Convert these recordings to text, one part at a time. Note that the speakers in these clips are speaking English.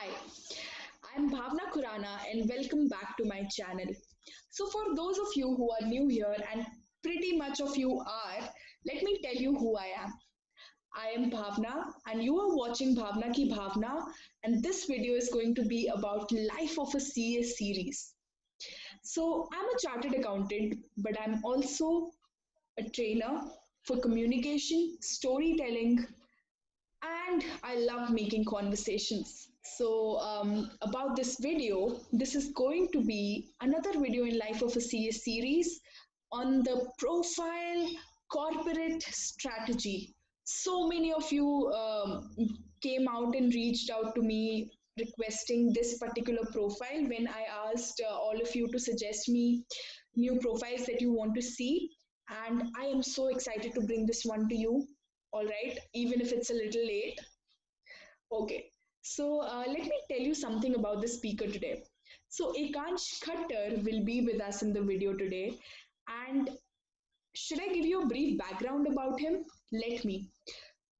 Hi, I'm Bhavna Khurana and welcome back to my channel. So, for those of you who are new here, and pretty much of you are, let me tell you who I am. I am Bhavna, and you are watching Bhavna Ki Bhavna, and this video is going to be about life of a CA series. So, I'm a chartered accountant, but I'm also a trainer for communication, storytelling, and I love making conversations. So, about this video, this is going to be another video in Life of a CS series on the profile corporate strategy. So many of you came out and reached out to me requesting this particular profile when I asked all of you to suggest me new profiles that you want to see. And I am so excited to bring this one to you. All right, even if it's a little late. Okay, so let me tell you something about the speaker today. So Ekansh Khatter will be with us in the video today. And should I give you a brief background about him? Let me.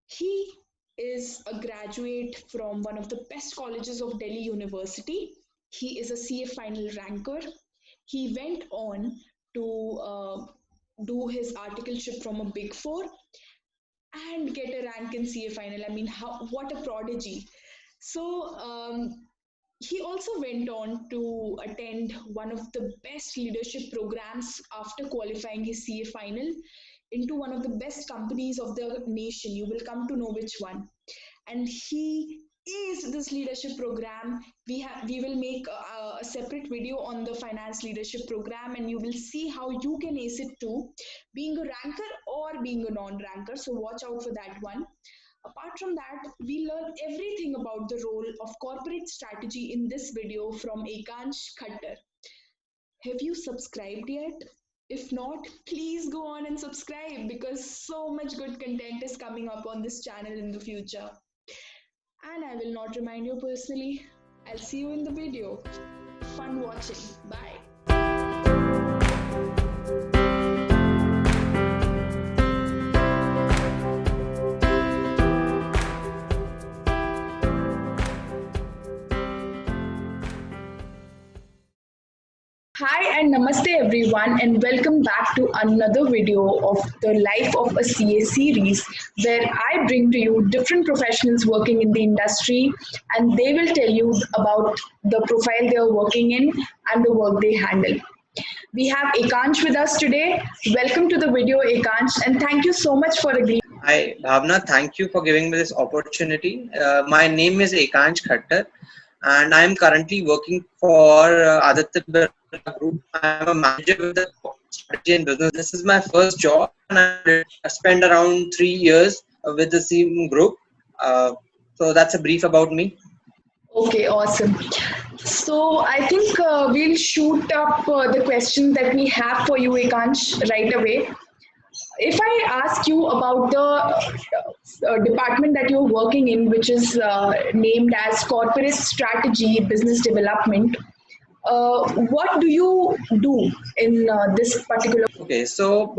He is a graduate from one of the best colleges of Delhi University. He is a CA final ranker. He went on to do his articleship from a Big Four and get a rank in CA final. I mean, what a prodigy. So he also went on to attend one of the best leadership programs after qualifying his CA final into one of the best companies of the nation. You will come to know which one. And he is this leadership program. We will make a separate video on the finance leadership program, and you will see how you can ace it too, being a ranker or being a non-ranker. So watch out for that one. Apart from that, we learn everything about the role of corporate strategy in this video from Ekansh Khatter. Have you subscribed yet? If not, please go on and subscribe because so much good content is coming up on this channel in the future. And I will not remind you personally. I'll see you in the video. Fun watching. Bye. Hi and namaste everyone, and welcome back to another video of the Life of a CA series where I bring to you different professionals working in the industry, and they will tell you about the profile they are working in and the work they handle. We have Ekansh with us today. Welcome to the video, Ekansh, and thank you so much for agreeing. Hi, Bhavna. Thank you for giving me this opportunity. My name is Ekansh Khatter, and I am currently working for Aditya Birla Group. I am a manager with the strategy and business. This is my first job, and I spent around 3 years with the same group. So that's a brief about me. Okay, awesome. So I think we'll shoot up the question that we have for you, Ekansh, right away. If I ask you about the department that you're working in, which is named as Corporate Strategy Business Development, what do you do in this particular? Okay, so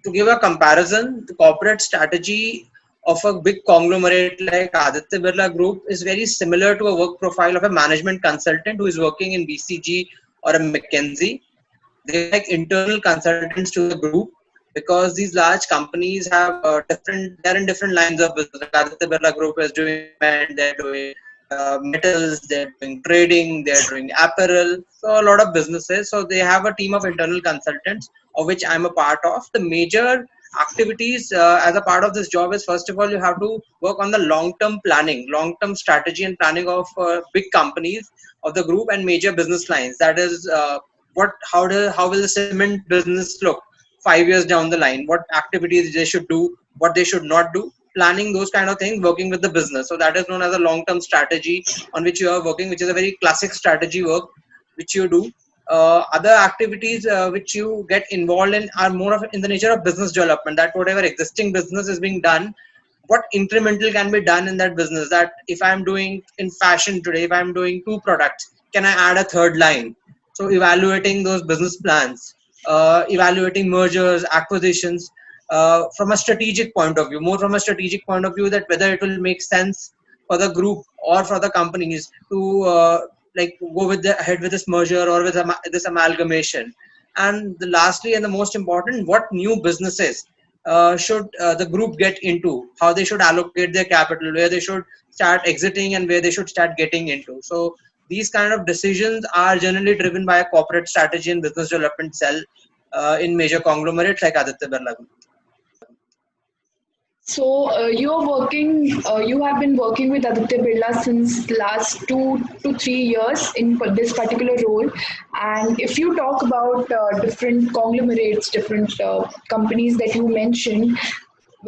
to give a comparison, the corporate strategy of a big conglomerate like Aditya Birla Group is very similar to a work profile of a management consultant who is working in BCG or a McKinsey. They're like internal consultants to the group because these large companies have they're in different lines of business. Like Aditya Birla Group is doing cement, they're doing metals, they're doing trading, they're doing apparel, so a lot of businesses. So they have a team of internal consultants, of which I'm a part of. The major activities as a part of this job is, first of all, you have to work on the long-term planning, long-term strategy and planning of big companies of the group and major business lines. That is, how will the cement business look 5 years down the line? What activities they should do, what they should not do, planning those kind of things, working with the business. So that is known as a long-term strategy on which you are working, which is a very classic strategy work which you do. Other activities which you get involved in are more of in the nature of business development, that whatever existing business is being done, what incremental can be done in that business. That if I'm doing in fashion today, if I'm doing 2 products, can I add a third line? So evaluating those business plans, evaluating mergers, acquisitions, from a strategic point of view, more from a strategic point of view, that whether it will make sense for the group or for the companies to like go with ahead with this merger or with this amalgamation. And lastly, and the most important, what new businesses should the group get into, how they should allocate their capital, where they should start exiting and where they should start getting into. So these kind of decisions are generally driven by a corporate strategy and business development cell in major conglomerates like Aditya Birla Group. So you have been working with Aditya Birla since last 2 to 3 years in this particular role. And if you talk about different conglomerates, different companies that you mentioned,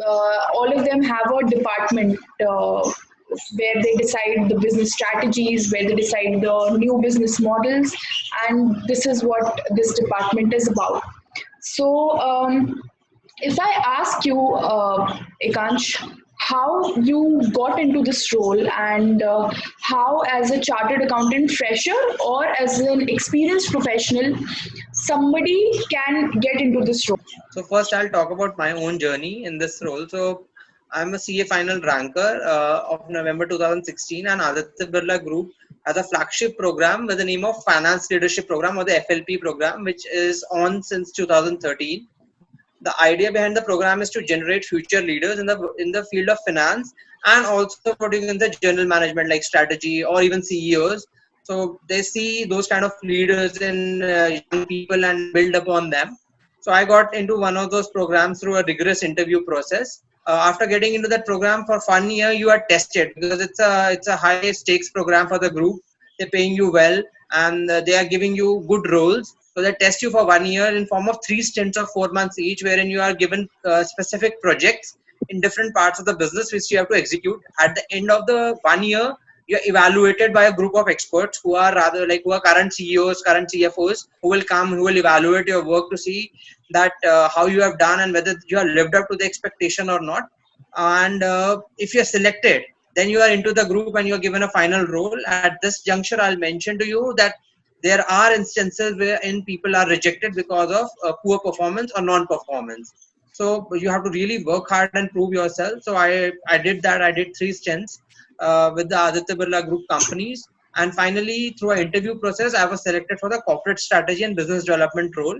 all of them have a department where they decide the business strategies, where they decide the new business models, and this is what this department is about. So, if I ask you, Ekansh, how you got into this role and how, as a chartered accountant fresher or as an experienced professional, somebody can get into this role. So first, I'll talk about my own journey in this role. So I'm a CA final ranker of November 2016, and Aditya Birla Group has a flagship program with the name of Finance Leadership Program, or the FLP program, which is on since 2013. The idea behind the program is to generate future leaders in the field of finance, and also putting in the general management like strategy or even CEOs. So they see those kind of leaders in young people and build upon them. So I got into one of those programs through a rigorous interview process. After getting into that program for 1 year, you are tested because it's a high stakes program for the group. They're paying you well, and they are giving you good roles. So they test you for 1 year in form of 3 stints of 4 months each, wherein you are given specific projects in different parts of the business which you have to execute. At the end of the 1 year, you're evaluated by a group of experts who are current CEOs, current CFOs, who will evaluate your work to see that how you have done and whether you have lived up to the expectation or not. And if you're selected, then you are into the group and you're given a final role. At this juncture, I'll mention to you that there are instances wherein people are rejected because of poor performance or non-performance. So you have to really work hard and prove yourself. So I did that. I did 3 stints with the Aditya Birla Group companies. And finally, through an interview process, I was selected for the corporate strategy and business development role.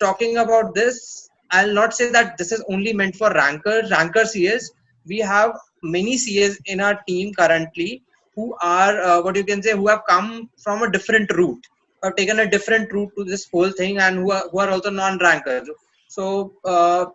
Talking about this, I'll not say that this is only meant for ranker CAs. We have many CAs in our team currently who are who have come from a different route, have taken a different route to this whole thing, and who are also non-rankers. So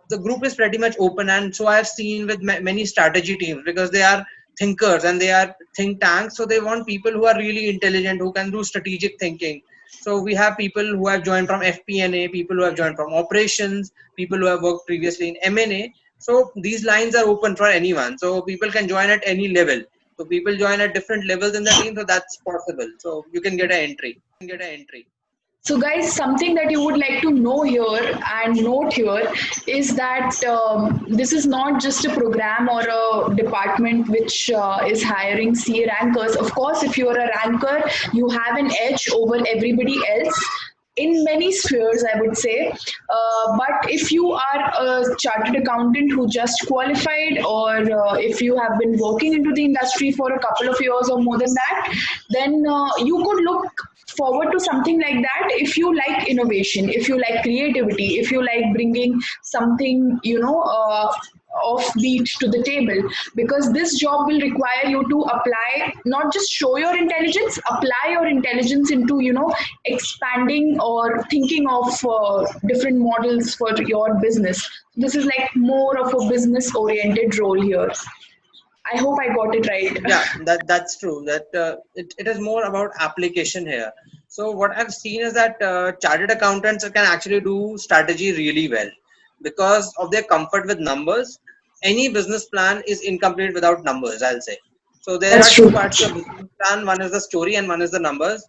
the group is pretty much open, and so I have seen with many strategy teams, because they are thinkers and they are think tanks. So they want people who are really intelligent, who can do strategic thinking. So we have people who have joined from FP&A, people who have joined from operations, people who have worked previously in M&A. So these lines are open for anyone. So people can join at any level. So people join at different levels in the team, so that's possible. So you can get an entry. So, guys, something that you would like to know here and note here is that this is not just a program or a department which is hiring CA rankers. Of course, if you're a ranker, you have an edge over everybody else in many spheres, I would say. But if you are a chartered accountant who just qualified, or if you have been working into the industry for a couple of years or more than that, then you could look forward to something like that if you like innovation, if you like creativity, if you like bringing something, offbeat to the table, because this job will require you to apply, not just show your intelligence, apply your intelligence into expanding or thinking of different models for your business. This is like more of a business oriented role here. I hope I got it right. Yeah, that's true. That it is more about application here. So what I've seen is that chartered accountants can actually do strategy really well because of their comfort with numbers. Any business plan is incomplete without numbers, I'll say. So there That's are true. two parts to a business plan. One is the story and one is the numbers.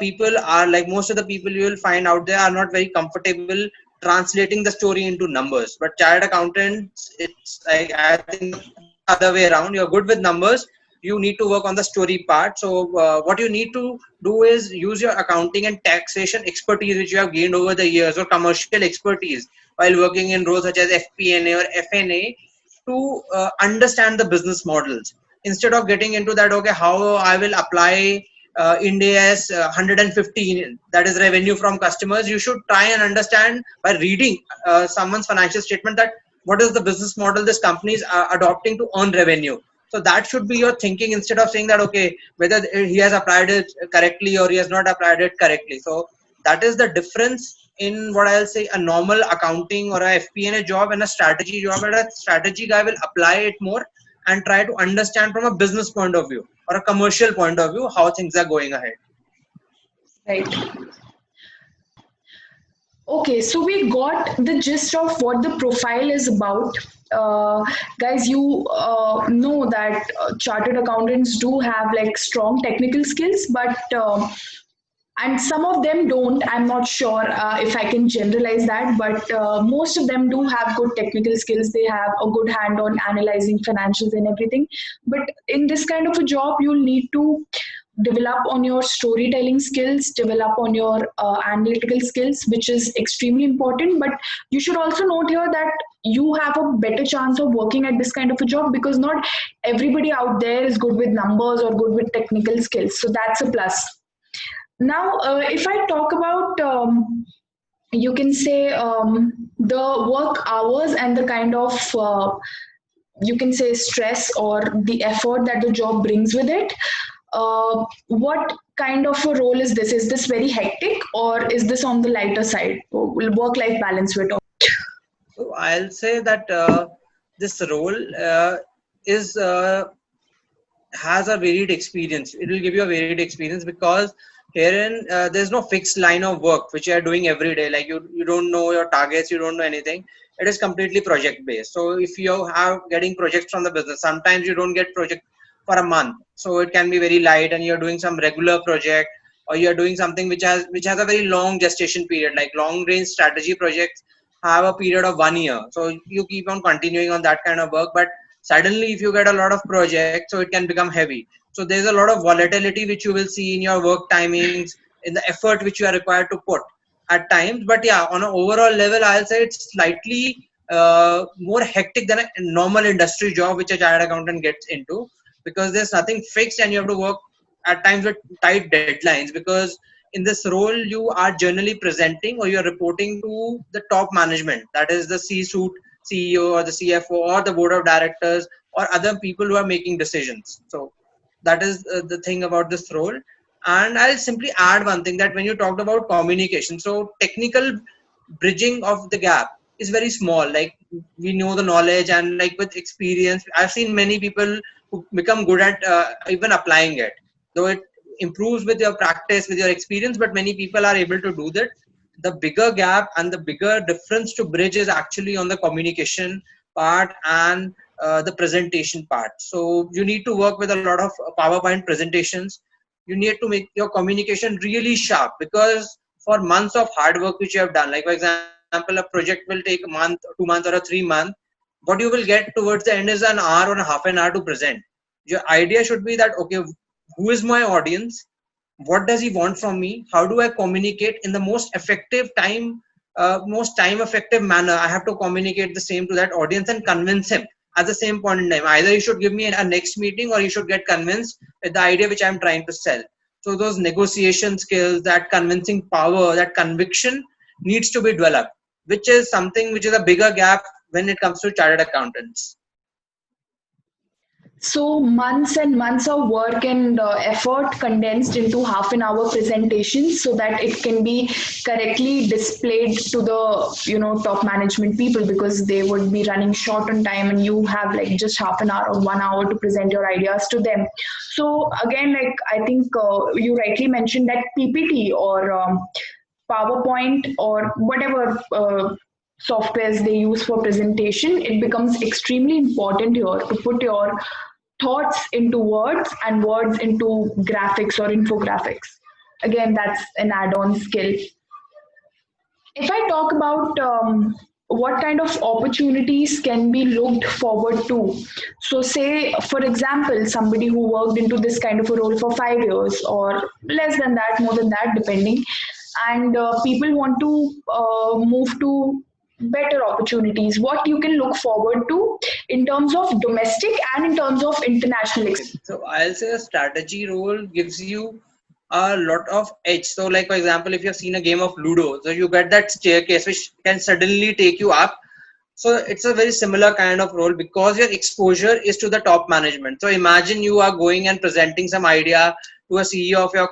People are, like most of the people you will find out there, are not very comfortable translating the story into numbers. But chartered accountants, it's like, I think, other way around. You're good with numbers, you need to work on the story part. So what you need to do is use your accounting and taxation expertise which you have gained over the years, or commercial expertise while working in roles such as FP&A or FNA, to understand the business models instead of getting into that, okay, how I will apply Ind AS 115, that is revenue from customers, you should try and understand by reading someone's financial statement that what is the business model this company is adopting to earn revenue. So that should be your thinking, instead of saying that, okay, whether he has applied it correctly or he has not applied it correctly. So that is the difference in what I'll say a normal accounting or a FP&A job and a strategy job. And a strategy guy will apply it more and try to understand from a business point of view or a commercial point of view how things are going ahead. Right. Okay, so we got the gist of what the profile is about. Guys, you know that chartered accountants do have like strong technical skills, but and some of them don't. I'm not sure if I can generalize that, but most of them do have good technical skills. They have a good hand on analyzing financials and everything. But in this kind of a job, you'll need to develop on your storytelling skills, develop on your analytical skills, which is extremely important. But you should also note here that you have a better chance of working at this kind of a job, because not everybody out there is good with numbers or good with technical skills. So that's a plus. Now, if I talk about, you can say, the work hours and the kind of, you can say, stress or the effort that the job brings with it, what kind of a role is this? Is this very hectic, or is this on the lighter side? Work-life balance we're talking. So I'll say that this role is has a varied experience. It will give you a varied experience, because herein there's no fixed line of work which you are doing every day. Like you don't know your targets, you don't know anything. It is completely project based. So if you have getting projects from the business, sometimes you don't get project for a month, so it can be very light, and you're doing some regular project, or you're doing something which has a very long gestation period. Like long range strategy projects have a period of 1 year, so you keep on continuing on that kind of work. But suddenly if you get a lot of projects, so it can become heavy. So there's a lot of volatility which you will see in your work timings, in the effort which you are required to put at times. But yeah, on an overall level, I'll say it's slightly more hectic than a normal industry job which a chartered accountant gets into, because there's nothing fixed and you have to work at times with tight deadlines. Because in this role, you are generally presenting, or you're reporting to the top management, that is the C-suite, CEO or the CFO or the board of directors or other people who are making decisions. So that is the thing about this role. And I'll simply add one thing, that when you talked about communication, so technical bridging of the gap is very small. Like we know the knowledge, and like with experience, I've seen many people who become good at even applying it, though it improves with your practice, with your experience, but many people are able to do that. The bigger gap and the bigger difference to bridge is actually on the communication part and the presentation part. So you need to work with a lot of PowerPoint presentations. You need to make your communication really sharp, because for months of hard work which you have done, like for example, a project will take a month, 2 months, or a 3 month. What you will get towards the end is an hour or a half an hour to present. Your idea should be that, okay, who is my audience? What does he want from me? How do I communicate in the most effective time, most time effective manner? I have to communicate the same to that audience and convince him at the same point in time. Either he should give me a next meeting, or he should get convinced with the idea which I'm trying to sell. So those negotiation skills, that convincing power, that conviction needs to be developed, which is something which is a bigger gap when it comes to chartered accountants. So months and months of work and effort condensed into half an hour presentation, so that it can be correctly displayed to the top management people, because they would be running short on time and you have like just half an hour or 1 hour to present your ideas to them. So again, like I think you rightly mentioned that PPT or PowerPoint or whatever softwares they use for presentation, it becomes extremely important here to put your thoughts into words and words into graphics or infographics. Again, that's an add-on skill. If I talk about what kind of opportunities can be looked forward to, so say, for example, somebody who worked into this kind of a role for 5 years or less than that, more than that, depending, and people want to move to better opportunities, what you can look forward to in terms of domestic and in terms of international So I'll say a strategy role gives you a lot of edge. So like for example, if you've seen a game of Ludo, so you get that staircase which can suddenly take you up. So it's a very similar kind of role because your exposure is to the top management. So imagine you are going and presenting some idea to a CEO of your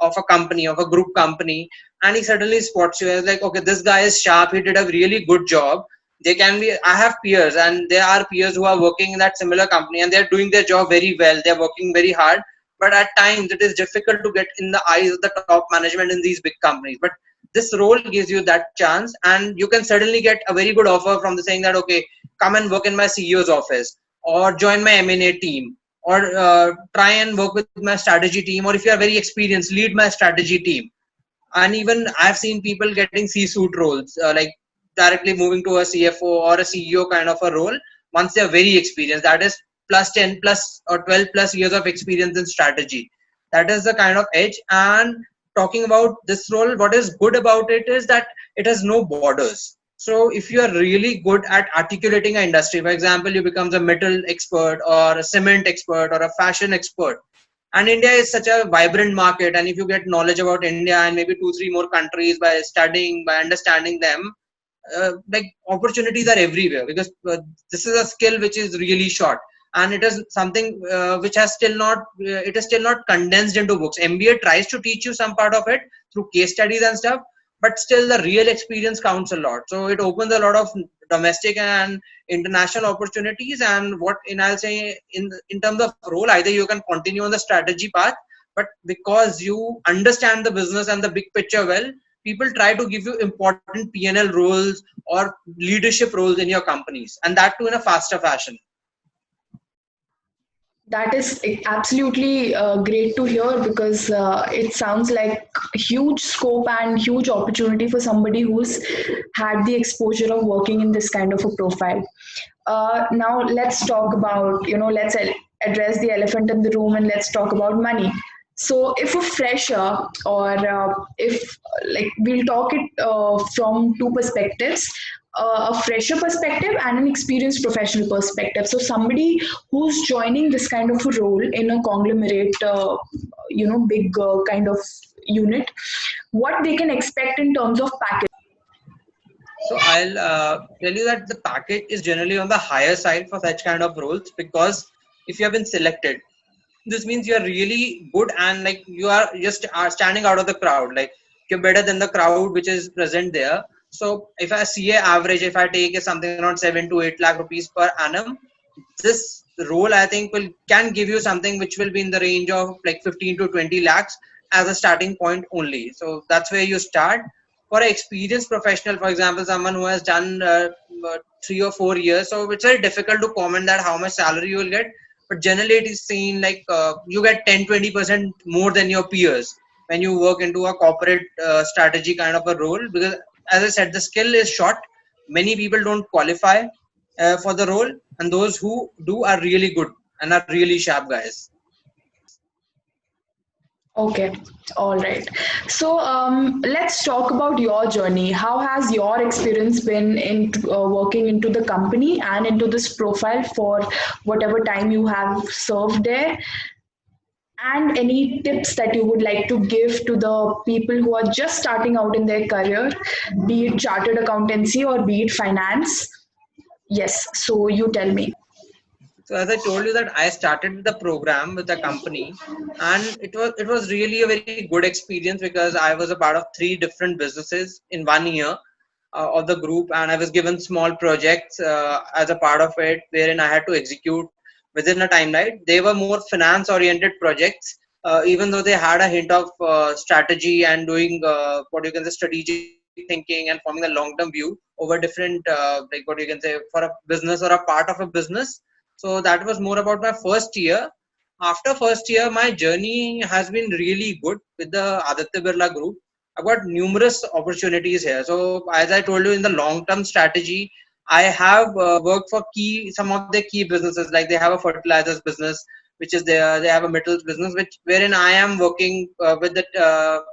of a company, of a group company, and he suddenly spots you as like, okay, this guy is sharp, he did a really good job. They can be, I have peers, and there are peers who are working in that similar company and they're doing their job very well, they're working very hard, but at times it is difficult to get in the eyes of the top management in these big companies. But this role gives you that chance, and you can suddenly get a very good offer from the saying that, okay, come and work in my CEO's office, or join my M&A team, or try and work with my strategy team, or if you are very experienced, lead my strategy team. And even I've seen people getting C-suite roles, like directly moving to a CFO or a CEO kind of a role once they're very experienced. That is plus 10 plus or 12 plus years of experience in strategy. That is the kind of edge. And talking about this role, what is good about it is that it has no borders. So if you are really good at articulating an industry, for example, you become a metal expert or a cement expert or a fashion expert, and India is such a vibrant market, and if you get knowledge about India and maybe 2 3 more countries by studying, by understanding them, like opportunities are everywhere, because this is a skill which is really short, and it is something which has still not it is still not condensed into books. MBA tries to teach you some part of it through case studies and stuff, but still the real experience counts a lot. So it opens a lot of domestic and international opportunities. And what in I'll say in terms of role, either you can continue on the strategy path, but because you understand the business and the big picture well, people try to give you important P&L roles or leadership roles in your companies, and that too in a faster fashion. That is absolutely great to hear, because it sounds like huge scope and huge opportunity for somebody who's had the exposure of working in this kind of a profile. Now let's talk about, let's address the elephant in the room, and let's talk about money. So if a fresher, or if like we'll talk it from two perspectives, a fresher perspective and an experienced professional perspective. So somebody who's joining this kind of a role in a conglomerate, big kind of unit, what they can expect in terms of package. So I'll tell you that the package is generally on the higher side for such kind of roles, because if you have been selected, this means you are really good, and like you are just are standing out of the crowd, like you're better than the crowd which is present there. So if I see a average, if I take something around 7 to 8 lakh rupees per annum, this role I think will can give you something which will be in the range of like 15 to 20 lakhs as a starting point only. So that's where you start. For an experienced professional, for example, someone who has done 3 or 4 years, so it's very difficult to comment that how much salary you will get. But generally it is seen like you get 10-20% more than your peers when you work into a corporate strategy kind of a role, because as I said, the skill is short. Many people don't qualify for the role, and those who do are really good and are really sharp guys. Okay, all right. So let's talk about your journey. How has your experience been in working into the company and into this profile for whatever time you have served there? And any tips that you would like to give to the people who are just starting out in their career, be it chartered accountancy or be it finance? Yes, so you tell me. So as I told you that I started the program with the company, and it was really a very good experience, because I was a part of 3 different businesses in 1 year of the group, and I was given small projects as a part of it, wherein I had to execute within a timeline. They were more finance oriented projects, even though they had a hint of strategy and doing what you can say strategic thinking and forming a long term view over different like what you can say for a business or a part of a business. So that was more about my first year. After first year, my journey has been really good with the Aditya Birla Group. I've got numerous opportunities here. So as I told you, in the long-term strategy, I have worked for some of the key businesses. Like they have a fertilizers business, which is there. They have a metals business, which wherein I am working with the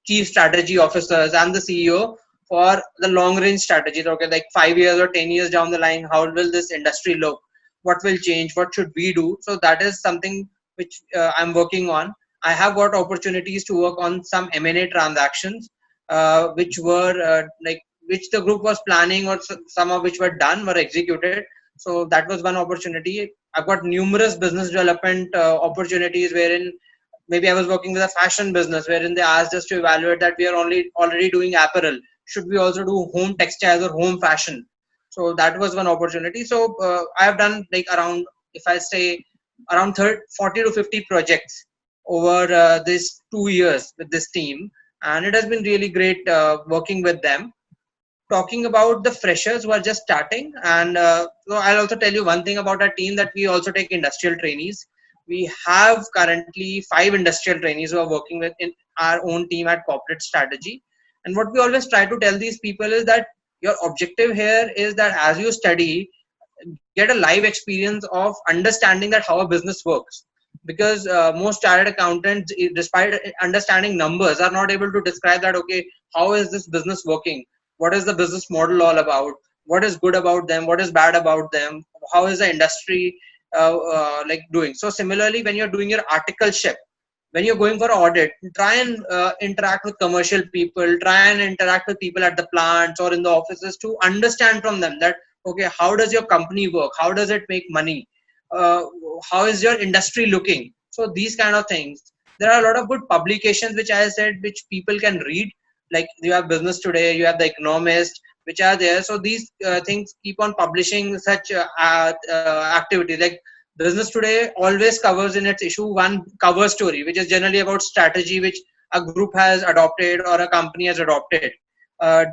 chief strategy officers and the CEO for the long range strategy. Okay, like 5 years or 10 years down the line, how will this industry look? What will change? What should we do? So that is something which I'm working on. I have got opportunities to work on some M&A transactions, which were which the group was planning, or some of which were done, were executed. So that was one opportunity. I've got numerous business development opportunities wherein maybe I was working with a fashion business wherein they asked us to evaluate that we are already doing apparel. Should we also do home textiles or home fashion? So that was one opportunity. So I have done like around, if I say, around 40 to 50 projects over these 2 years with this team, and it has been really great working with them. Talking about the freshers who are just starting, and so I'll also tell you one thing about our team, that we also take industrial trainees. We have currently 5 industrial trainees who are working with in our own team at Corporate Strategy. And what we always try to tell these people is that your objective here is that as you study, get a live experience of understanding that how a business works, because most chartered accountants, despite understanding numbers, are not able to describe that, okay, how is this business working, what is the business model all about, what is good about them, what is bad about them, how is the industry doing. So similarly, when you're doing your articleship, when you're going for audit, try and interact with commercial people, try and interact with people at the plants or in the offices to understand from them that, okay, how does your company work, how does it make money, uh, how is your industry looking. So these kind of things. There are a lot of good publications which I said which people can read, like you have Business Today, you have The Economist, which are there. So these things keep on publishing such activities. Like Business Today always covers in its issue one cover story, which is generally about strategy which a group has adopted or a company has adopted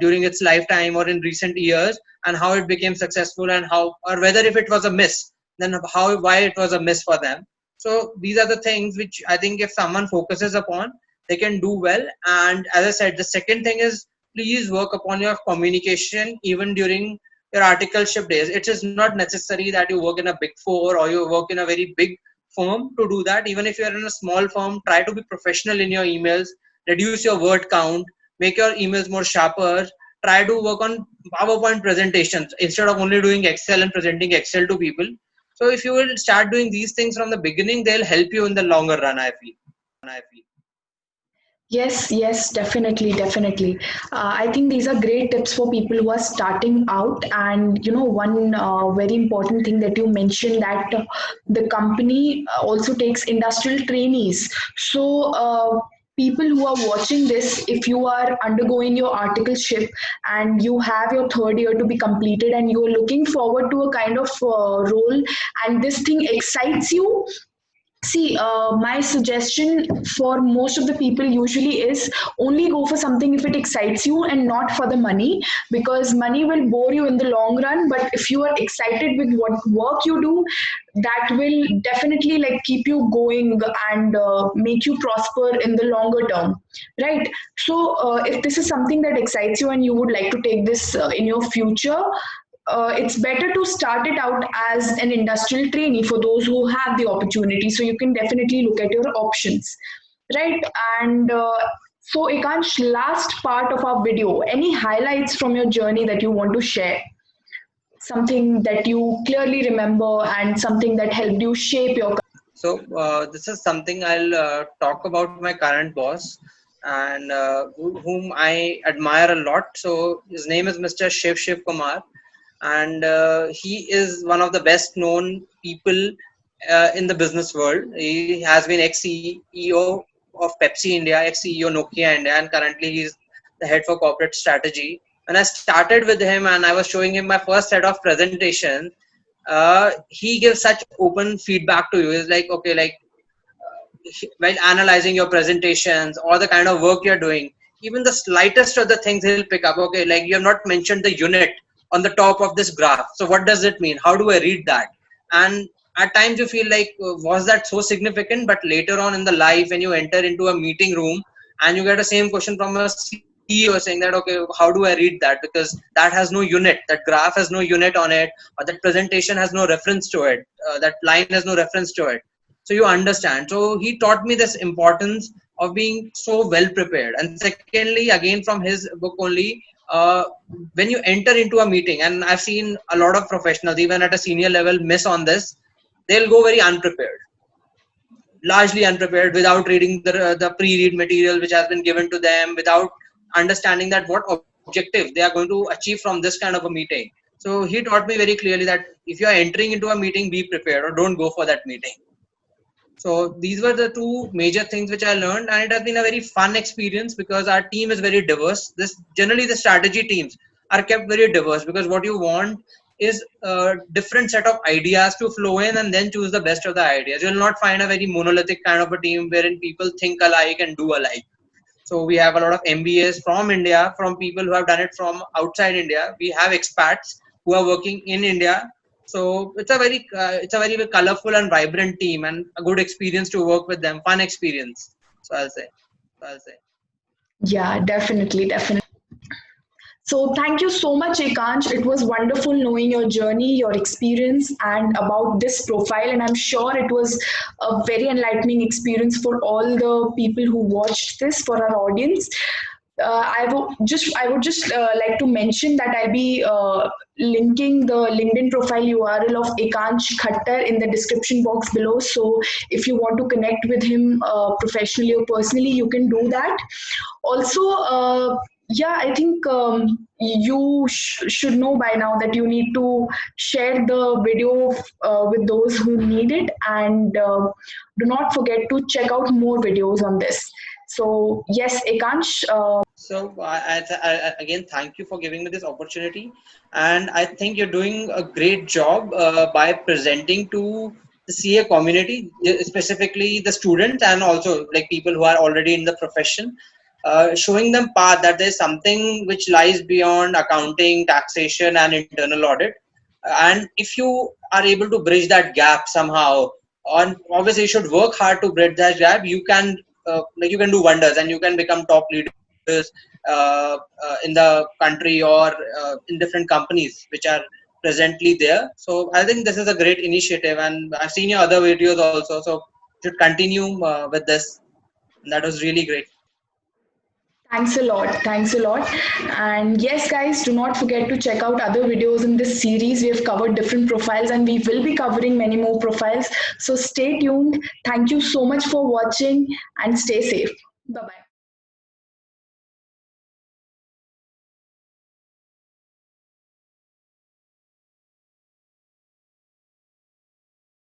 during its lifetime or in recent years, and how it became successful, and how, or whether if it was a miss, then why it was a miss for them. So these are the things which I think if someone focuses upon, they can do well. And as I said, the second thing is, please work upon your communication even during your articleship days. It is not necessary that you work in a big four or you work in a very big firm to do that. Even if you are in a small firm, try to be professional in your emails, reduce your word count, make your emails more sharper, try to work on PowerPoint presentations instead of only doing Excel and presenting Excel to people. So if you will start doing these things from the beginning, they'll help you in the longer run, I feel. Yes, yes, definitely, definitely. I think these are great tips for people who are starting out. And one very important thing that you mentioned, that the company also takes industrial trainees. So, people who are watching this, if you are undergoing your articleship and you have your third year to be completed and you are looking forward to a kind of role, and this thing excites you. See, my suggestion for most of the people usually is only go for something if it excites you and not for the money, because money will bore you in the long run. But if you are excited with what work you do, that will definitely like keep you going and make you prosper in the longer term, right? So, if this is something that excites you and you would like to take this in your future, it's better to start it out as an industrial trainee for those who have the opportunity. So you can definitely look at your options, right? And so, Ekansh, last part of our video, any highlights from your journey that you want to share? Something that you clearly remember and something that helped you shape your. So this is something I'll talk about my current boss, and whom I admire a lot. So his name is Mr. Shiv Kumar, and he is one of the best known people in the business world. He has been ex-CEO of Pepsi India, ex-CEO Nokia India, and currently he's the head for corporate strategy. When I started with him and I was showing him my first set of presentations, he gives such open feedback to you. It's like, okay, like while analyzing your presentations or the kind of work you're doing, even the slightest of the things he'll pick up. Okay, like you have not mentioned the unit on the top of this graph. So what does it mean? How do I read that? And at times you feel like, was that so significant? But later on in the life, when you enter into a meeting room and you get the same question from a CEO saying that, okay, how do I read that? Because that has no unit, that graph has no unit on it, or that presentation has no reference to it, that line has no reference to it. So you understand. So he taught me this importance of being so well prepared. And secondly, again from his book only, uh, when you enter into a meeting, and I've seen a lot of professionals, even at a senior level, miss on this. They'll go very unprepared, largely unprepared, without reading the pre-read material which has been given to them, without understanding that what objective they are going to achieve from this kind of a meeting. So he taught me very clearly that if you are entering into a meeting, be prepared or don't go for that meeting. So these were the two major things which I learned, and it has been a very fun experience because our team is very diverse. This generally the strategy teams are kept very diverse because what you want is a different set of ideas to flow in and then choose the best of the ideas. You will not find a very monolithic kind of a team wherein people think alike and do alike. So we have a lot of MBAs from India, from people who have done it from outside India. We have expats who are working in India. So it's a very colorful and vibrant team, and a good experience to work with them. Fun experience. So I'll say. Yeah, definitely, definitely. So thank you so much, Ekansh. It was wonderful knowing your journey, your experience, and about this profile. And I'm sure it was a very enlightening experience for all the people who watched this, for our audience. I would just like to mention that I'll be linking the LinkedIn profile URL of Ekansh Khatter in the description box below. So if you want to connect with him professionally or personally, you can do that. Also, yeah, I think you should know by now that you need to share the video with those who need it, and do not forget to check out more videos on this. So yes, Ekansh. So again, thank you for giving me this opportunity, and I think you're doing a great job by presenting to the CA community, specifically the students and also like people who are already in the profession, showing them path that there's something which lies beyond accounting, taxation, and internal audit. And if you are able to bridge that gap somehow, on obviously you should work hard to bridge that gap. You can you can do wonders, and you can become top leaders in the country or in different companies which are presently there. So I think this is a great initiative, and I've seen your other videos also. So should continue with this. That was really great. Thanks a lot. Thanks a lot. And yes, guys, do not forget to check out other videos in this series. We have covered different profiles and we will be covering many more profiles. So stay tuned. Thank you so much for watching and stay safe. Bye bye.